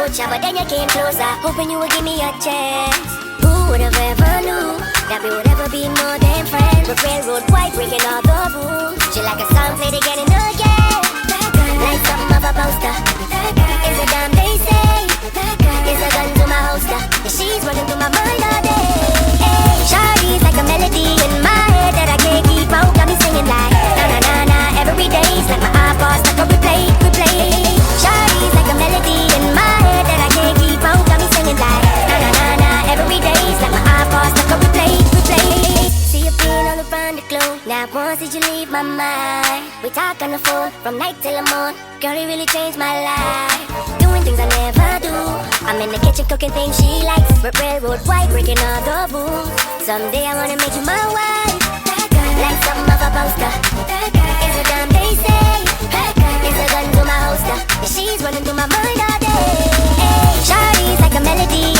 approach ya, but then you came closer, hoping you would give me a chance. Who would have ever knew that we would ever be more than friends? We're railroad white, breaking all the rules. She like a song played again and again. Like something of a poster. It's a damn they say. It's a gun to my holster, and she's running through my mind all day. Hey, Shawty's like a melody in my head that I can't keep out. Got me singing like na na na na every day. It's like my iPod stuck on replay, replay. Shawty's like a melody in my head that I can't keep out. Got me singing like na na na na every day. It's like my iPod stuck on replay, replay. See you being all around the globe. Now once did you leave my mind? We talk on the phone from night till the morning. Girl, it really changed my life. Doing things I never do. I'm in the kitchen cooking things she likes. We're railroad white, breaking all the rules. Someday I wanna make you my wife. Like something of a poster. It's a damn they say. It's a gun to my holster, and she's running through my mind all day. Hey, Shawty's like a melody